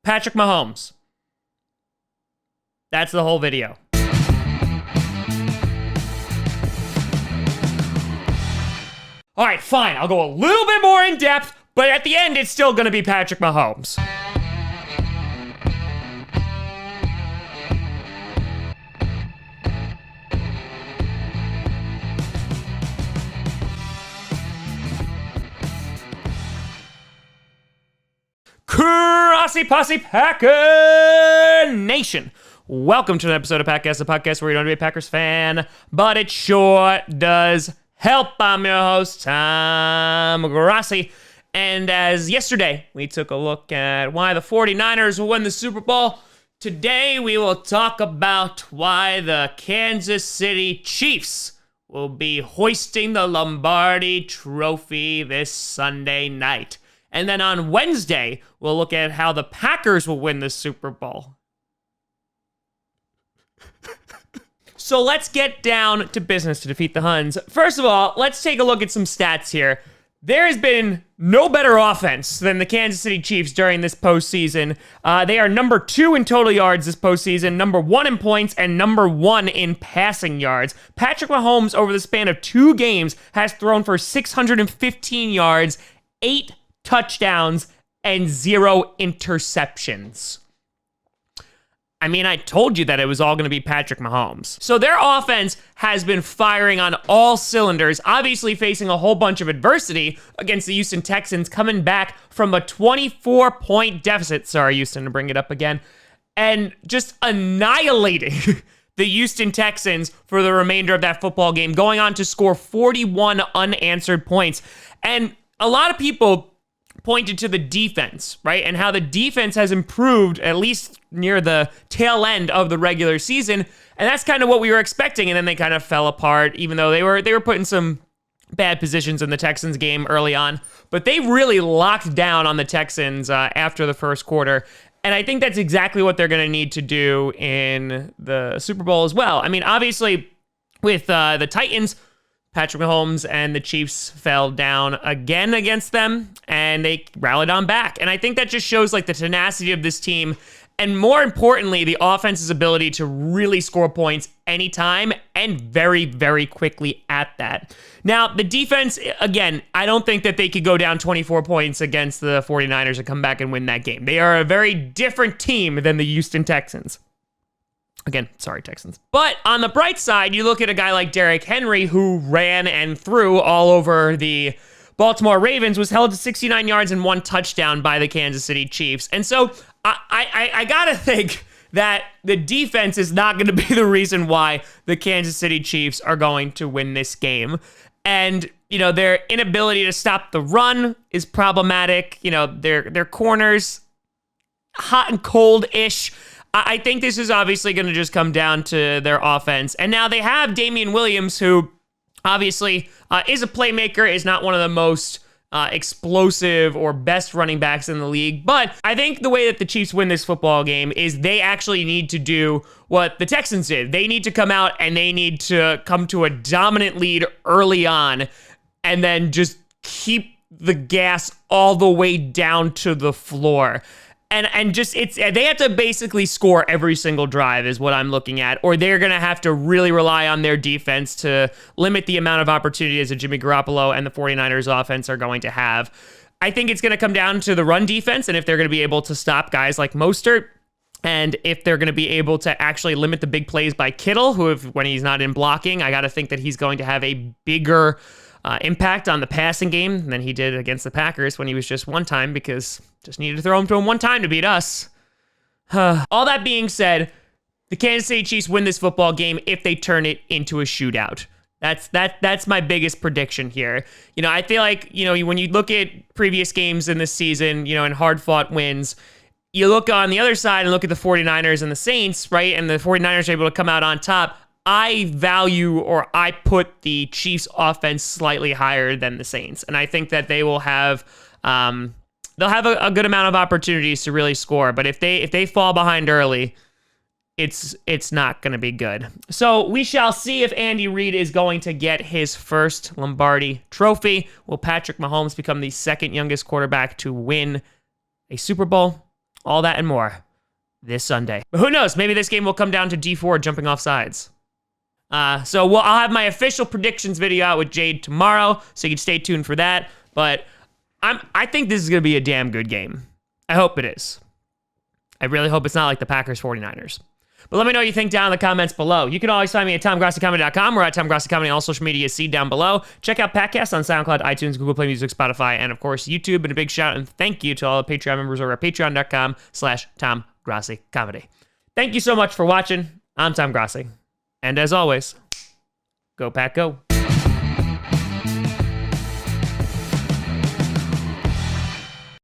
Patrick Mahomes. That's the whole video. All right, fine. I'll go a little bit more in depth, but at the end, it's still going to be Patrick Mahomes. Grossi Posse Packer Nation. Welcome to an episode of Packcast, the podcast where you don't have to be a Packers fan, but it sure does help. I'm your host, Tom Grossi. And as yesterday, we took a look at why the 49ers will win the Super Bowl. Today, we will talk about why the Kansas City Chiefs will be hoisting the Lombardi Trophy this Sunday night. And then on Wednesday, we'll look at how the Packers will win the Super Bowl. So let's get down to business to defeat the Huns. First of all, let's take a look at some stats here. There has been no better offense than the Kansas City Chiefs during this postseason. They are number 2 in total yards this postseason, number 1 in points, and number 1 in passing yards. Patrick Mahomes, over the span of 2 games, has thrown for 615 yards, 8 touchdowns, and 0 interceptions. I mean, I told you that it was all going to be Patrick Mahomes. So their offense has been firing on all cylinders, obviously facing a whole bunch of adversity against the Houston Texans, coming back from a 24-point deficit. Sorry, Houston, to bring it up again. And just annihilating the Houston Texans for the remainder of that football game, going on to score 41 unanswered points. And a lot of people pointed to the defense, right? And how the defense has improved, at least near the tail end of the regular season. And that's kind of what we were expecting. And then they kind of fell apart, even though they were put in some bad positions in the Texans game early on. But they really locked down on the Texans after the first quarter. And I think that's exactly what they're going to need to do in the Super Bowl as well. I mean, obviously, with the Titans, Patrick Mahomes and the Chiefs fell down again against them, and they rallied on back. And I think that just shows like the tenacity of this team, and more importantly, the offense's ability to really score points anytime and very, very quickly at that. Now, the defense, again, I don't think that they could go down 24 points against the 49ers and come back and win that game. They are a very different team than the Houston Texans. Again, sorry, Texans. But on the bright side, you look at a guy like Derrick Henry, who ran and threw all over the Baltimore Ravens, was held to 69 yards and 1 touchdown by the Kansas City Chiefs. And so I gotta think that the defense is not going to be the reason why the Kansas City Chiefs are going to win this game. And, you know, their inability to stop the run is problematic. You know, their corners, hot and cold-ish. I think this is obviously going to just come down to their offense. And now they have Damian Williams, who obviously is a playmaker, is not one of the most explosive or best running backs in the league. But I think the way that the Chiefs win this football game is they actually need to do what the Texans did. They need to come out and they need to come to a dominant lead early on and then just keep the gas all the way down to the floor. And just they have to basically score every single drive is what I'm looking at, or they're going to have to really rely on their defense to limit the amount of opportunities that Jimmy Garoppolo and the 49ers offense are going to have. I think it's going to come down to the run defense, and if they're going to be able to stop guys like Mostert, and if they're going to be able to actually limit the big plays by Kittle, who, when he's not in blocking, I got to think that he's going to have a bigger impact on the passing game than he did against the Packers when he was just one time, because just needed to throw him to him one time to beat us. All that being said, the Kansas City Chiefs win this football game if they turn it into a shootout. That's my biggest prediction here. You know, I feel like, you know, when you look at previous games in this season, you know, and hard-fought wins, you look on the other side and look at the 49ers and the Saints, right? And the 49ers are able to come out on top. I value, or I put the Chiefs offense slightly higher than the Saints. And I think that they will have, they'll have a good amount of opportunities to really score. But if they fall behind early, it's not going to be good. So we shall see if Andy Reid is going to get his first Lombardi Trophy. Will Patrick Mahomes become the second youngest quarterback to win a Super Bowl? All that and more this Sunday. But who knows? Maybe this game will come down to D4 jumping off sides. So I'll have my official predictions video out with Jade tomorrow, so you can stay tuned for that. But I think this is going to be a damn good game. I hope it is. I really hope it's not like the Packers 49ers. But let me know what you think down in the comments below. You can always find me at TomGrossiComedy.com or at TomGrossiComedy. All social media is seen down below. Check out Patcast on SoundCloud, iTunes, Google Play Music, Spotify, and of course YouTube. And a big shout and thank you to all the Patreon members over at patreon.com/TomGrossiComedy. Thank you so much for watching. I'm Tom Grossi. And as always, go Pack Go.